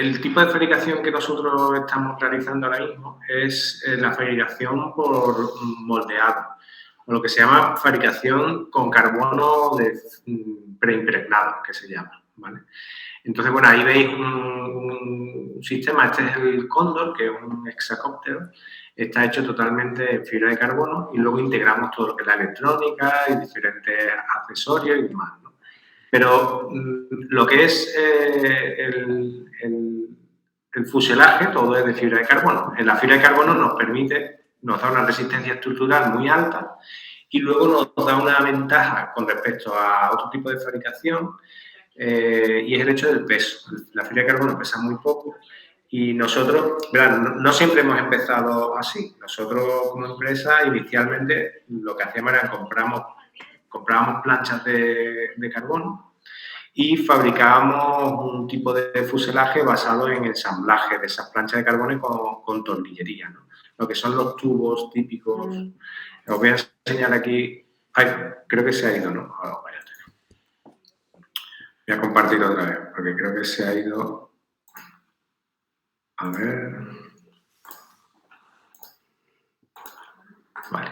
el tipo de fabricación que nosotros estamos realizando ahora mismo es la fabricación por moldeado, o lo que se llama fabricación con carbono preimpregnado, que se llama, ¿vale? Entonces, bueno, ahí veis un sistema, este es el Cóndor, que es un hexacóptero, está hecho totalmente en fibra de carbono y luego integramos todo lo que es la electrónica y diferentes accesorios y demás, ¿no? Pero lo que es el fuselaje, todo es de fibra de carbono. En la fibra de carbono nos da una resistencia estructural muy alta y luego nos da una ventaja con respecto a otro tipo de fabricación y es el hecho del peso. La fibra de carbono pesa muy poco y nosotros, ¿verdad? No siempre hemos empezado así. Nosotros como empresa inicialmente lo que hacíamos era comprábamos planchas de carbono y fabricábamos un tipo de fuselaje basado en ensamblaje de esas planchas de carbono con tornillería, ¿no? Lo que son los tubos típicos. Os voy a enseñar aquí. Ay, creo que se ha ido, ¿no? Oh, vaya. Voy a compartir otra vez, porque creo que se ha ido. A ver. Vale.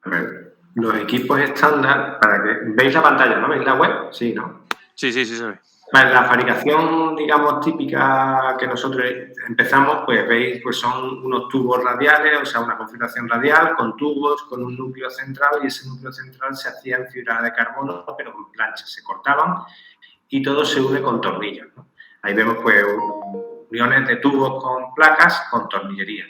A ver, los equipos estándar, para que... ¿Veis la pantalla, no? ¿Veis la web? Sí, ¿no? Sí, se ve. Vale, la fabricación, digamos, típica que nosotros empezamos, pues veis, pues son unos tubos radiales, o sea, una configuración radial con tubos, con un núcleo central y ese núcleo central se hacía en fibra de carbono, pero con planchas, se cortaban y todo se une con tornillos, ¿no? Ahí vemos, pues, uniones de tubos con placas con tornillería.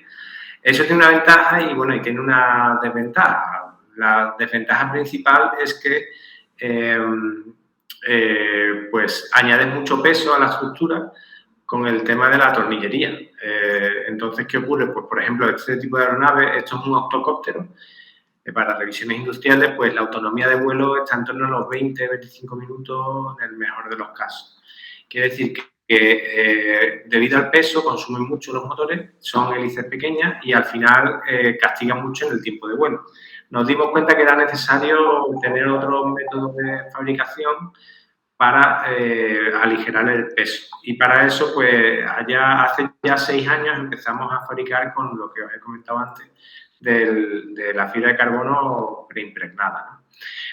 Eso tiene una ventaja y, bueno, y tiene una desventaja. La desventaja principal es que pues añade mucho peso a la estructura con el tema de la tornillería. Entonces, ¿qué ocurre? Pues, por ejemplo, este tipo de aeronave, esto es un octocóptero, para revisiones industriales, pues la autonomía de vuelo está en torno a los 20-25 minutos en el mejor de los casos. Quiere decir que debido al peso consumen mucho los motores, son hélices pequeñas y al final castigan mucho en el tiempo de vuelo. Nos dimos cuenta que era necesario tener otros métodos de fabricación para aligerar el peso. Y para eso, pues, hace ya 6 años empezamos a fabricar con lo que os he comentado antes, de la fibra de carbono preimpregnada, ¿no?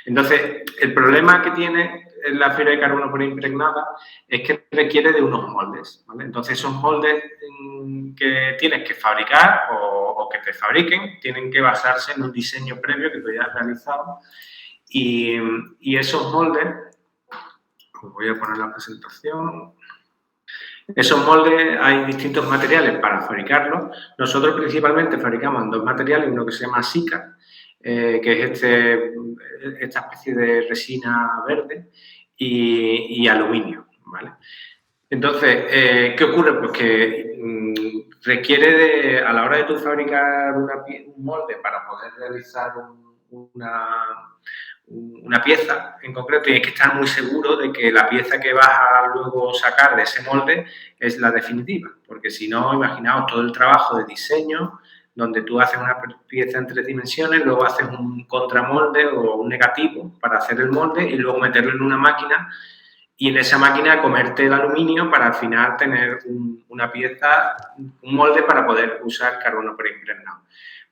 Entonces, el problema que tiene la fibra de carbono preimpregnada es que requiere de unos moldes, ¿vale? Entonces, esos moldes que tienes que fabricar o que te fabriquen tienen que basarse en un diseño previo que tú hayas realizado y esos moldes... Os voy a poner la presentación. Esos moldes, hay distintos materiales para fabricarlos. Nosotros principalmente fabricamos en 2 materiales, uno que se llama Sica, que es esta especie de resina verde, y aluminio, ¿vale? Entonces, ¿qué ocurre? Pues que requiere a la hora de tú fabricar un molde para poder realizar una pieza en concreto, tienes que estar muy seguro de que la pieza que vas a luego sacar de ese molde es la definitiva, porque si no, imaginaos todo el trabajo de diseño, donde tú haces una pieza en 3 dimensiones, luego haces un contramolde o un negativo para hacer el molde y luego meterlo en una máquina y en esa máquina comerte el aluminio para al final tener una pieza, un molde para poder usar carbono preimpregnado.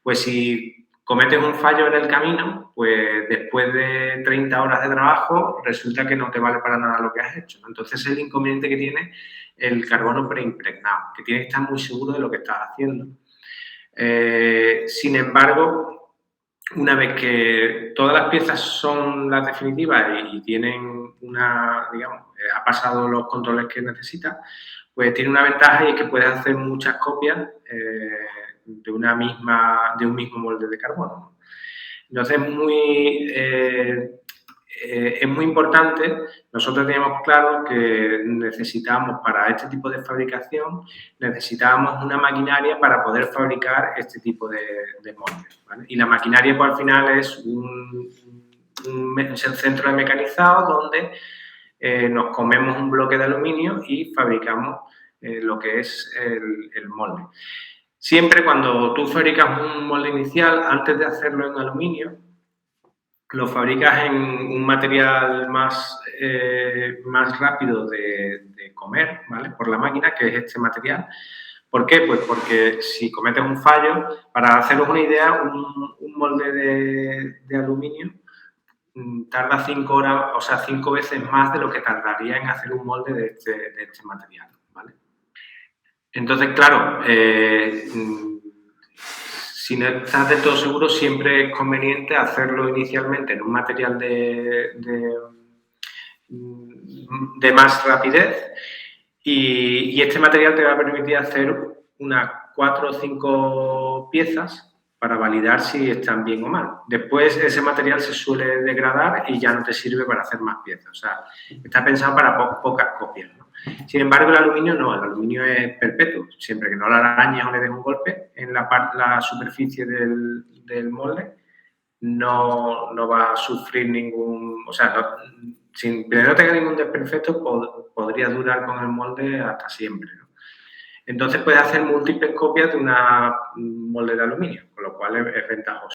Pues si cometes un fallo en el camino, pues después de 30 horas de trabajo resulta que no te vale para nada lo que has hecho. Entonces es el inconveniente que tiene el carbono preimpregnado, que tienes que estar muy seguro de lo que estás haciendo. Sin embargo, una vez que todas las piezas son las definitivas y tienen ha pasado los controles que necesita, pues tiene una ventaja y es que puedes hacer muchas copias de un mismo molde de carbono. Entonces es muy importante. Nosotros teníamos claro que necesitábamos para este tipo de fabricación, necesitábamos una maquinaria para poder fabricar este tipo de moldes, ¿vale? Y la maquinaria, pues, al final es un centro de mecanizado donde nos comemos un bloque de aluminio y fabricamos lo que es el molde. Siempre cuando tú fabricas un molde inicial, antes de hacerlo en aluminio, lo fabricas en un material más rápido de comer, ¿vale? Por la máquina, que es este material. ¿Por qué? Pues porque si cometes un fallo, para haceros una idea, un molde de aluminio tarda 5 horas, o sea, 5 veces más de lo que tardaría en hacer un molde de este material, ¿vale? Entonces, claro, si no estás del todo seguro, siempre es conveniente hacerlo inicialmente en un material de más rapidez y este material te va a permitir hacer unas 4 o 5 piezas para validar si están bien o mal. Después ese material se suele degradar y ya no te sirve para hacer más piezas. O sea, está pensado para pocas copias, ¿no? Sin embargo, el aluminio no, el aluminio es perpetuo. Siempre que no lo arañes o le des un golpe en la superficie del molde, no va a sufrir ningún... O sea, sin que no tenga ningún desperfecto, podría durar con el molde hasta siempre, ¿no? Entonces puedes hacer múltiples copias de una molde de aluminio, con lo cual es ventajoso.